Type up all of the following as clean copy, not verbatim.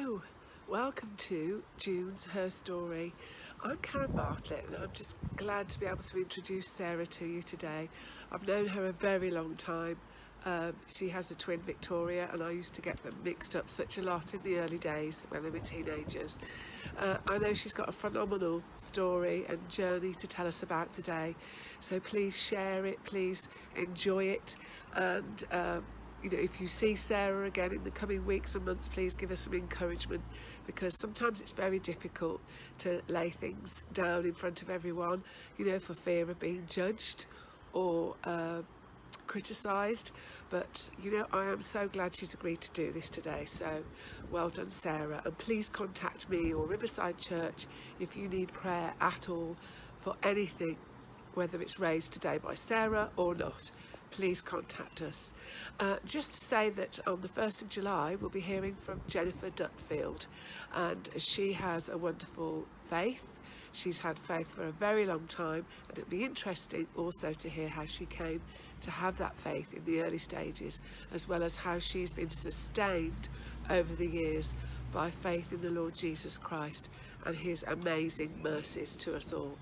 Hello, welcome to June's Her Story. I'm Karen Bartlett and I'm just glad to be able to introduce Sarah to you today. I've known her a very long time. She has a twin, Victoria, and I used to get them mixed up such a lot in the early days when they were teenagers. I know she's got a phenomenal story and journey to tell us about today, so please share it, please enjoy it, and if you see Sarah again in the coming weeks and months, please give us some encouragement, because sometimes it's very difficult to lay things down in front of everyone, for fear of being judged or criticised. But I am so glad she's agreed to do this today, so well done, Sarah. And please contact me or Riverside Church if you need prayer at all for anything, whether it's raised today by Sarah or not. Please contact us. Just to say that on the 1st of July we'll be hearing from Jennifer Dutfield, and she has a wonderful faith. She's had faith for a very long time, and it'll be interesting also to hear how she came to have that faith in the early stages, as well as how she's been sustained over the years by faith in the Lord Jesus Christ and his amazing mercies to us all.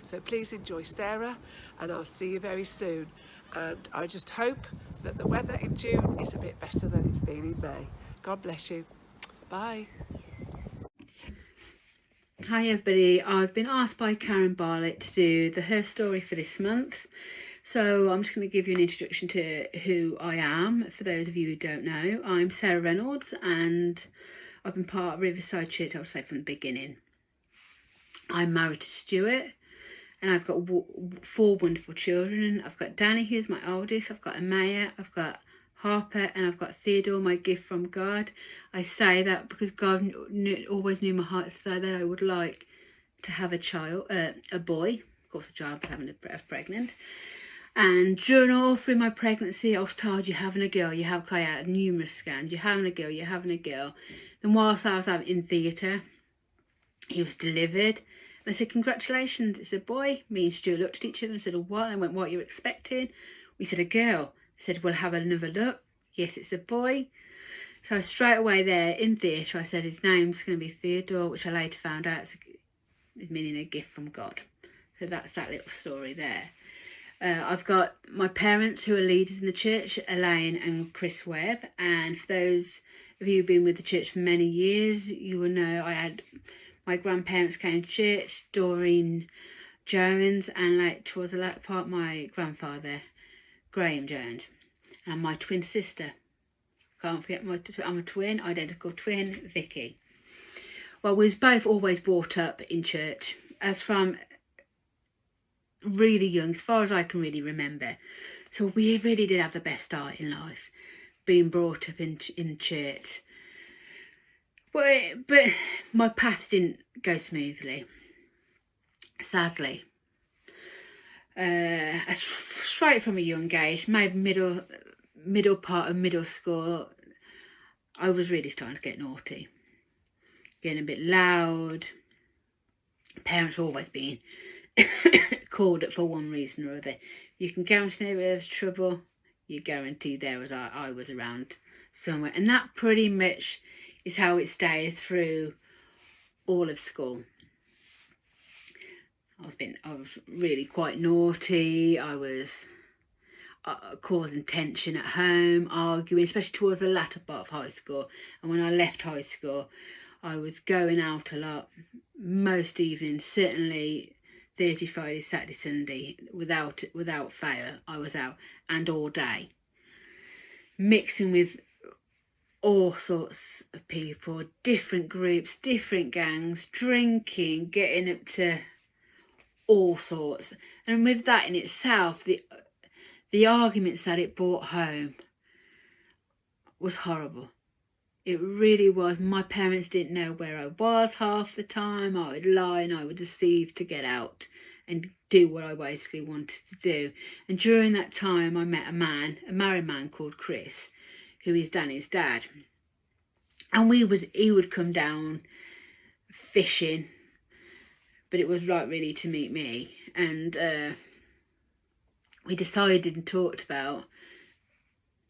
So please enjoy Sarah, and I'll see you very soon. And I just hope that the weather in June is a bit better than it's been in May. God bless you. Bye. Hi everybody, I've been asked by Karen Bartlett to do the Her Story for this month. So I'm just going to give you an introduction to who I am, for those of you who don't know. I'm Sarah Reynolds and I've been part of Riverside Church, I would say, from the beginning. I'm married to Stuart and I've got 4 wonderful children. I've got Danny, who's my oldest, I've got Amaya, I've got Harper, and I've got Theodore, my gift from God. I say that because God always knew my heart to say that I would like to have a child, a boy. Of course, a child was having a pregnant. And during all through my pregnancy, I was told, you're having a girl. You have, I had numerous scans. You're having a girl. You're having a girl. And whilst I was in theatre, he was delivered. And I said, congratulations, it's a boy. Me and Stuart looked at each other and said, what? And I went, what are you expecting? We said, a girl. I said, we'll have another look. Yes, it's a boy. So straight away there in theatre, I said his name's going to be Theodore, which I later found out is meaning a gift from God. So that's that little story there. I've got my parents who are leaders in the church, Elaine and Chris Webb. And for those of you who've been with the church for many years, you will know I had my grandparents came to church, Doreen Jones, and towards the latter part, my grandfather, Graham Jones, and my twin sister. Can't forget I'm a twin, identical twin, Vicky. Well, we was both always brought up in church, as from really young, as far as I can really remember. So we really did have the best start in life, being brought up in church. But my path didn't go smoothly, sadly. Straight from a young age, maybe middle part of middle school, I was really starting to get naughty, getting a bit loud. Parents were always being called up for one reason or other. You can guarantee there was trouble, you guarantee there was I was around somewhere. And that pretty much is how it stayed through all of school. I was really quite naughty. I was causing tension at home, arguing, especially towards the latter part of high school. And when I left high school, I was going out a lot, most evenings, certainly Thursday, Friday, Saturday, Sunday, without fail, I was out, and all day, mixing with all sorts of people, different groups, different gangs, drinking, getting up to all sorts. And with that in itself, the arguments that it brought home was horrible. It really was. My parents didn't know where I was half the time. I would lie and I would deceive to get out and do what I basically wanted to do. And during that time, I met a married man called Chris, who is Danny's dad. And he would come down fishing, but it was really to meet me. And we decided and talked about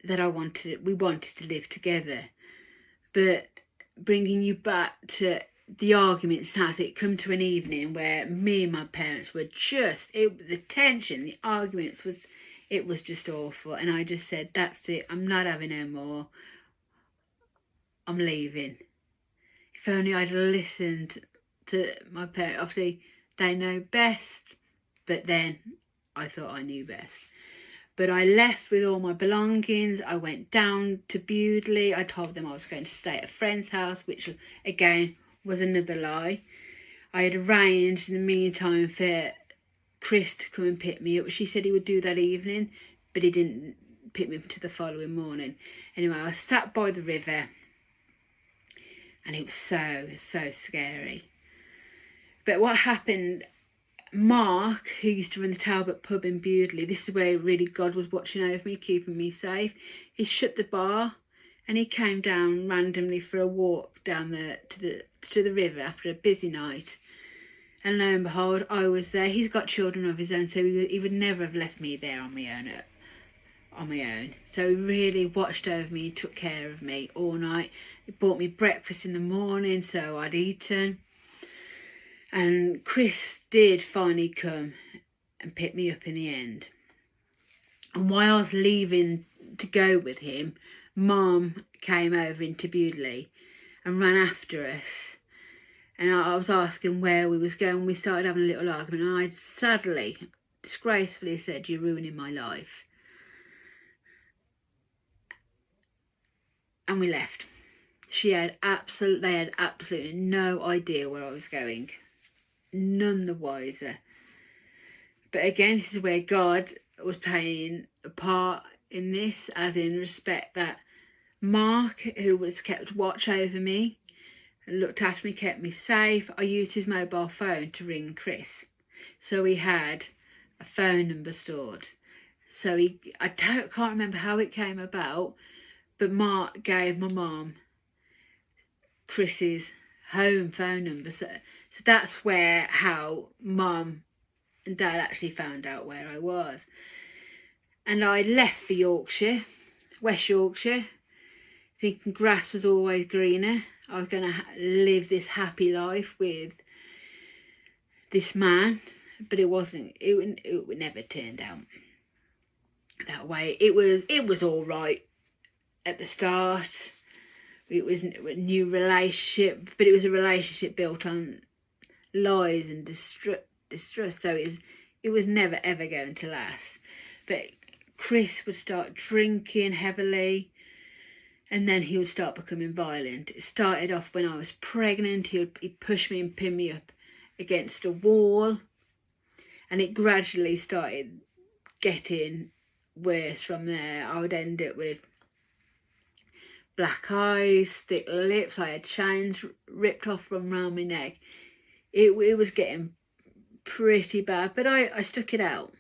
that we wanted to live together. But bringing you back to the arguments, has it come to an evening where me and my parents were just, the tension, the arguments it was just awful. And I just said, that's it, I'm not having no more. I'm leaving. If only I'd listened to my parents. Obviously, they know best, but then I thought I knew best. But I left with all my belongings. I went down to Bewdley. I told them I was going to stay at a friend's house, which again was another lie. I had arranged in the meantime for Chris to come and pick me up. She said he would do that evening, but he didn't pick me up until the following morning. Anyway, I sat by the river and it was so scary. But what happened, Mark, who used to run the Talbot pub in Bewdley, this is where really God was watching over me, keeping me safe. He shut the bar and he came down randomly for a walk down to the river after a busy night. And lo and behold, I was there. He's got children of his own, so he would never have left me there on my own. So he really watched over me, took care of me all night. He bought me breakfast in the morning, so I'd eaten. And Chris did finally come and pick me up in the end. And while I was leaving to go with him, Mum came over into Bewdley and ran after us. And I was asking where we was going. We started having a little argument, and I sadly, disgracefully said, "You're ruining my life." And we left. They had absolutely no idea where I was going. None the wiser. But again, this is where God was playing a part in this, as in respect that Mark, who was kept watch over me, looked after me, kept me safe. I used his mobile phone to ring Chris. So he had a phone number stored. So I can't remember how it came about, but Mark gave my mum Chris's home phone number. So that's how Mum and Dad actually found out where I was. And I left for Yorkshire, West Yorkshire, thinking grass was always greener. I was going to live this happy life with this man, but it wasn't. It never turned out that way. It was all right at the start. It was a new relationship, but it was a relationship built on lies and distrust. So it was never ever going to last. But Chris would start drinking heavily, and then he would start becoming violent. It started off when I was pregnant. He'd push me and pin me up against a wall, and it gradually started getting worse from there. I would end up with black eyes, thick lips. I had chains ripped off from around my neck. It was getting pretty bad, but I stuck it out.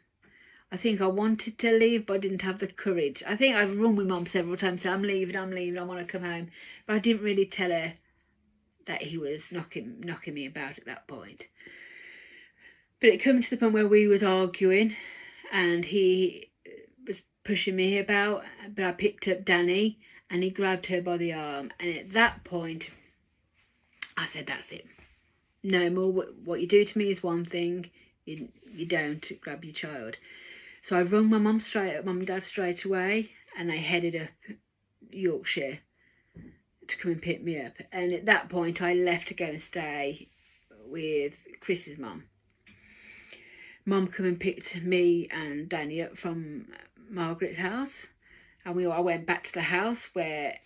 I think I wanted to leave, but I didn't have the courage. I think I've run with Mum several times, said, I'm leaving, I want to come home. But I didn't really tell her that he was knocking me about at that point. But it came to the point where we was arguing, and he was pushing me about, but I picked up Danny, and he grabbed her by the arm. And at that point, I said, that's it. No more. What you do to me is one thing. You don't grab your child. So I rung my mum and dad straight away, and they headed up Yorkshire to come and pick me up. And at that point, I left to go and stay with Chris's mum. Mum come and picked me and Danny up from Margaret's house, and I went back to the house where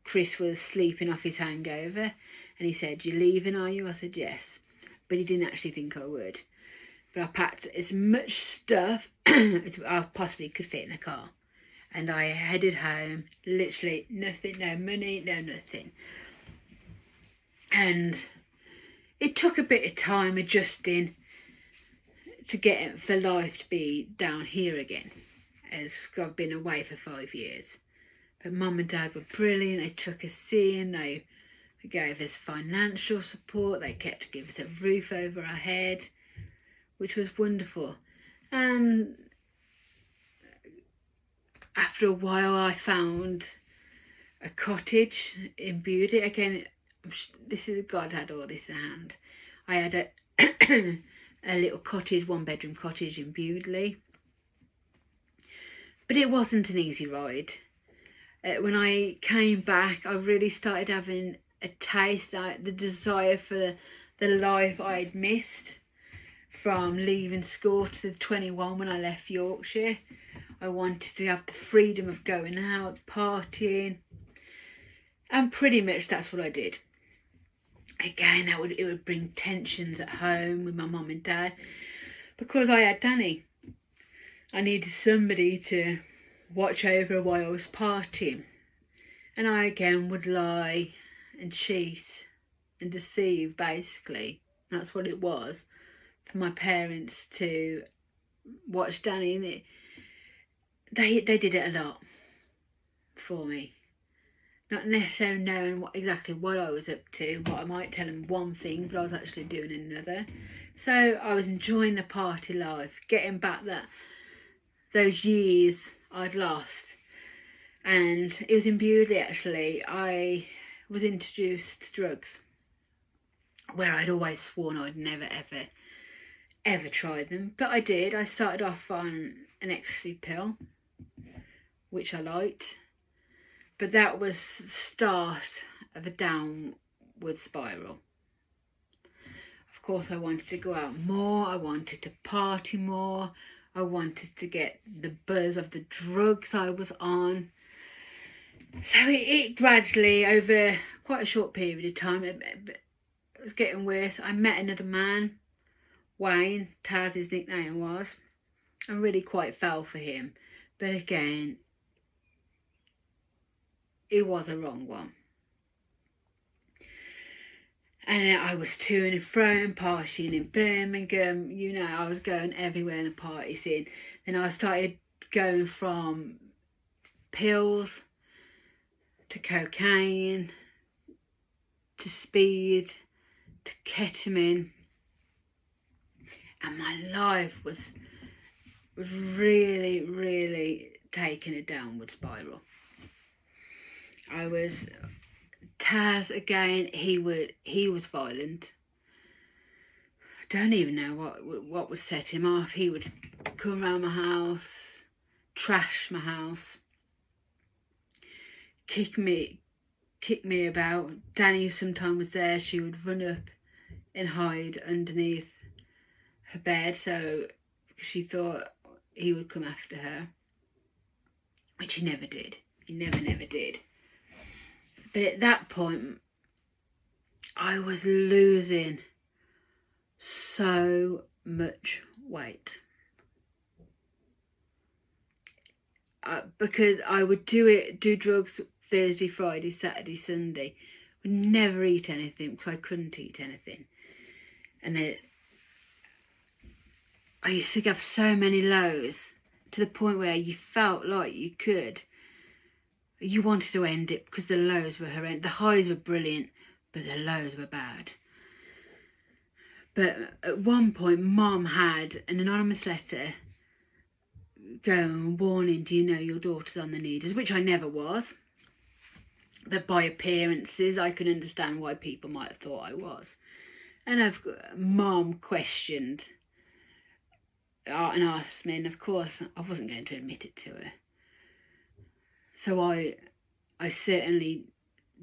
Chris was sleeping off his hangover, and he said, "You're leaving, are you?" I said, "Yes," but he didn't actually think I would. But I packed as much stuff as I possibly could fit in the car, and I headed home. Literally nothing, no money, no nothing. And it took a bit of time adjusting to get for life to be down here again, as I've been away for 5 years. But Mum and Dad were brilliant. They took us in, they gave us financial support, they kept to give us a roof over our head, which was wonderful. And after a while I found a cottage in Bewdley. Again, this is God had all this in hand. I had a a little cottage, 1-bedroom cottage in Bewdley, but it wasn't an easy ride. When I came back, I really started having a taste, the desire for the life I had missed from leaving school to 21 when I left Yorkshire. I wanted to have the freedom of going out, partying, and pretty much that's what I did. Again, it would bring tensions at home with my mum and dad because I had Danny. I needed somebody to watch over while I was partying, and I again would lie and cheat and deceive. Basically, that's what it was for my parents to watch Danny, and they did it a lot for me. Not necessarily knowing exactly what I was up to, but I might tell them one thing, but I was actually doing another. So I was enjoying the party life, getting back those years I'd lost. And it was in Bewdley, actually. I was introduced to drugs, where I'd always sworn I'd never, ever tried them. But I did. I started off on an ecstasy pill, which I liked. But that was the start of a downward spiral. Of course, I wanted to go out more. I wanted to party more. I wanted to get the buzz of the drugs I was on. So it gradually, over quite a short period of time, it was getting worse. I met another man, Wayne, Taz his nickname was. I really quite fell for him. But again, it was a wrong one. And I was to and fro, partying in Birmingham. You know, I was going everywhere in the party scene. Then I started going from pills to cocaine to speed to ketamine. And my life was really, really taking a downward spiral. I was Taz again. He was violent. I don't even know what would set him off. He would come around my house, trash my house, kick me about. Danny sometimes was there. She would run up and hide underneath her bed, so she thought he would come after her, which he never did. He never did. But at that point, I was losing so much weight. Because I would do drugs Thursday, Friday, Saturday, Sunday. Would never eat anything because I couldn't eat anything. And then I used to have so many lows to the point where you felt like you wanted to end it because the lows were horrendous. The highs were brilliant, but the lows were bad. But at one point, Mum had an anonymous letter going warning, do you know your daughter's on the needles? Which I never was. But by appearances, I can understand why people might have thought I was. And Mum questioned and asked me, and of course, I wasn't going to admit it to her. So I certainly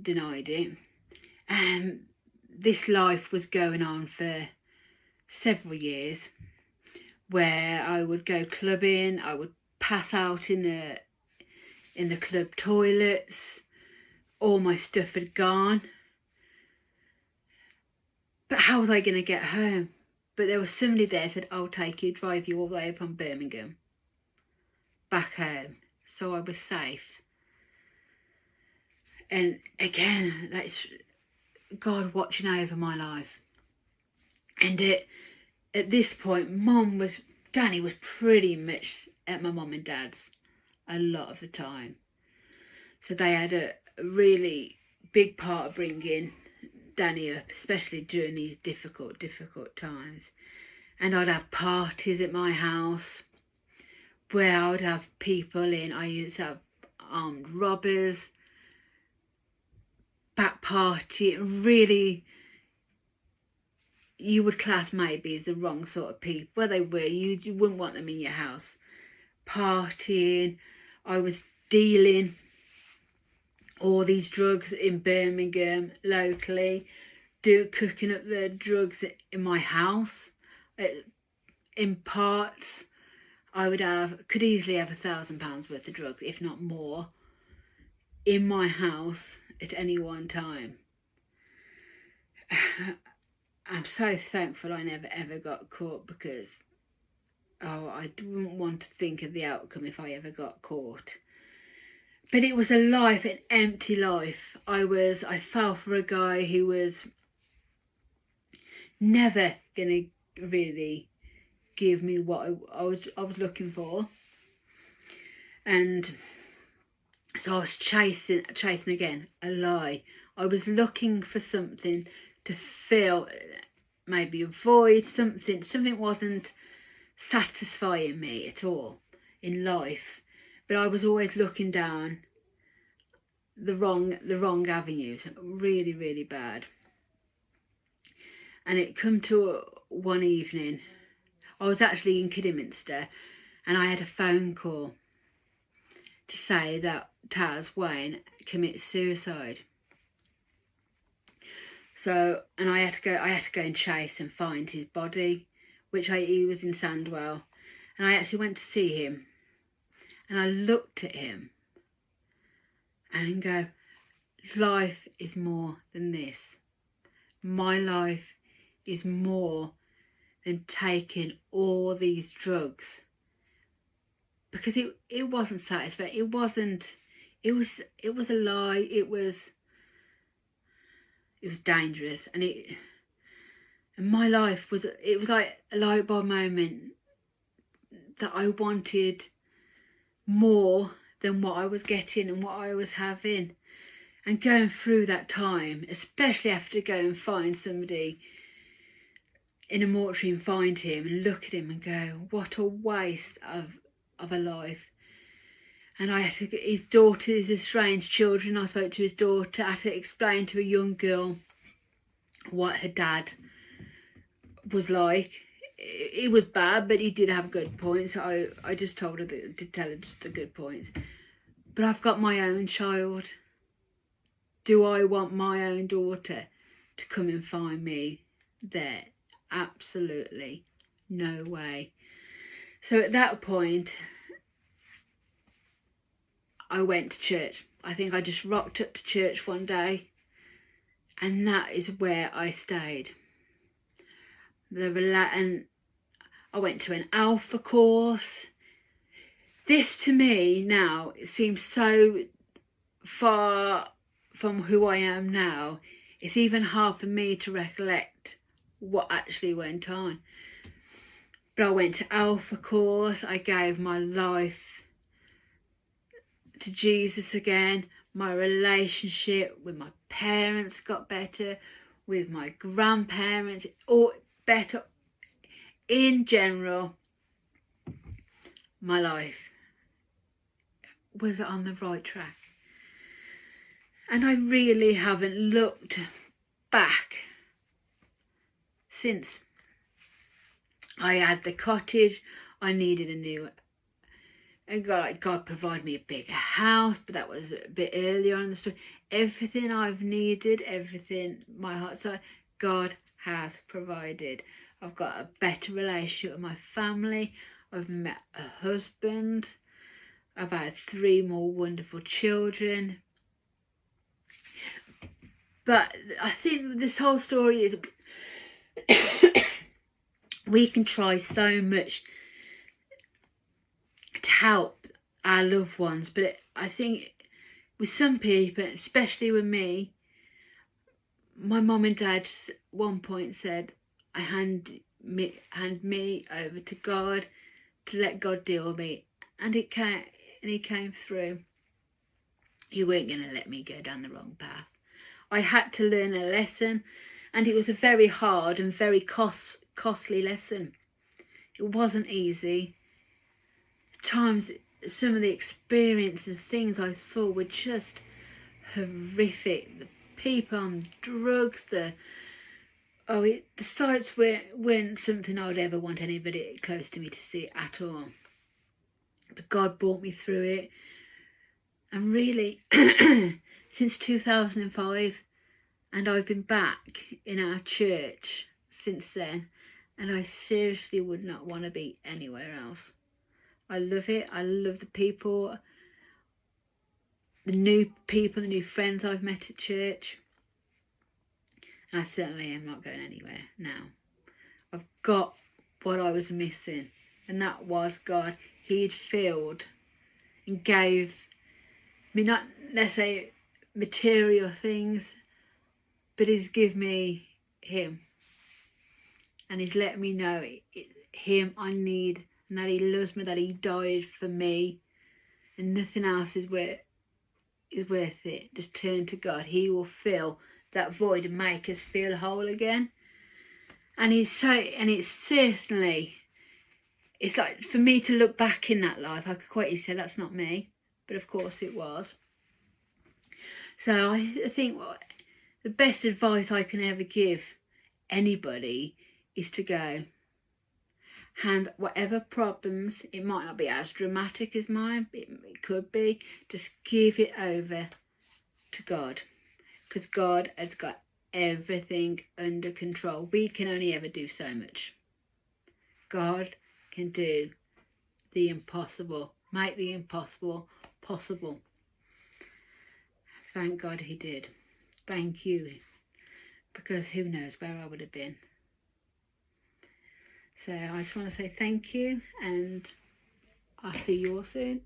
denied it. And this life was going on for several years, where I would go clubbing, I would pass out in the club toilets, all my stuff had gone. But how was I going to get home? But there was somebody there said, I'll take you, drive you all the way from Birmingham back home. So I was safe. And again, that's God watching over my life. And at this point, Danny was pretty much at my mum and dad's a lot of the time. So they had a really big part of bringing Danny up, especially during these difficult times. And I'd have parties at my house where I would have people in. I used to have armed robbers. back party, really, you would class maybe as the wrong sort of people. Well, they were. You wouldn't want them in your house partying. I was dealing all these drugs in Birmingham locally, cooking up the drugs in my house. In parts, I could easily have £1,000 worth of drugs, if not more, in my house at any one time. I'm so thankful I never ever got caught, because I wouldn't want to think of the outcome if I ever got caught. But it was a life, an empty life. I fell for a guy who was never gonna really give me what I was looking for, and so I was chasing again, a lie. I was looking for something to fill, maybe a void, something wasn't satisfying me at all in life, but I was always looking down the wrong avenues, really, really bad. And it come to one evening, I was actually in Kidderminster, and I had a phone call to say that Taz Wayne committed suicide. So, and I had to go and chase and find his body, he was in Sandwell, and I actually went to see him, and I looked at him and go, life is more than this. My life is more than taking all these drugs, because it wasn't satisfying. It was a lie. It was dangerous, and my life was like a light bulb moment that I wanted more than what I was getting and what I was having. And going through that time, especially after go and find somebody in a mortuary and find him and look at him and go, what a waste of a life. And I had to, his daughter is estranged children. I spoke to his daughter. I had to explain to a young girl what her dad was like. He was bad, but he did have good points. I just told her to tell her just the good points. But I've got my own child. Do I want my own daughter to come and find me there? Absolutely no way. So at that point, I went to church. I think I just rocked up to church one day, and that is where I stayed. And I went to an Alpha course. This to me now, it seems so far from who I am now. It's even hard for me to recollect what actually went on. But I went to Alpha course. I gave my life to Jesus again. My relationship with my parents got better, with my grandparents, all better. In general, my life was on the right track. And I really haven't looked back since. I had the cottage. I needed a new, and God provided me a bigger house, but that was a bit earlier on in the story. Everything I've needed, everything my heart, so God has provided. I've got a better relationship with my family. I've met a husband. I've had 3 more wonderful children. But I think this whole story is we can try so much to help our loved ones, but I think with some people, especially with me, my mum and dad at one point said, I hand me over to God, to let God deal with me, and he came through. He weren't going to let me go down the wrong path. I had to learn a lesson, and it was a very hard and very costly lesson. It wasn't easy. At times, some of the experiences, things I saw were just horrific. The people on drugs, the sights weren't something I would ever want anybody close to me to see at all. But God brought me through it. And really, since 2005, and I've been back in our church since then, and I seriously would not want to be anywhere else. I love it. I love the people, the new friends I've met at church. And I certainly am not going anywhere now. I've got what I was missing, and that was God. He'd filled and gave me, not necessarily material things, but He's given me Him. And He's let me know Him I need, and that He loves me, that He died for me, and nothing else is worth it. Just turn to God. He will fill that void and make us feel whole again. And it's certainly, it's like, for me to look back in that life, I could quite easily say that's not me, but of course it was. So I think the best advice I can ever give anybody is to go, and whatever problems, it might not be as dramatic as mine, it could be, just give it over to God, because God has got everything under control. We can only ever do so much. God can do the impossible, make the impossible possible. Thank God He did. Thank you, because who knows where I would have been. So I just want to say thank you, and I'll see you all soon.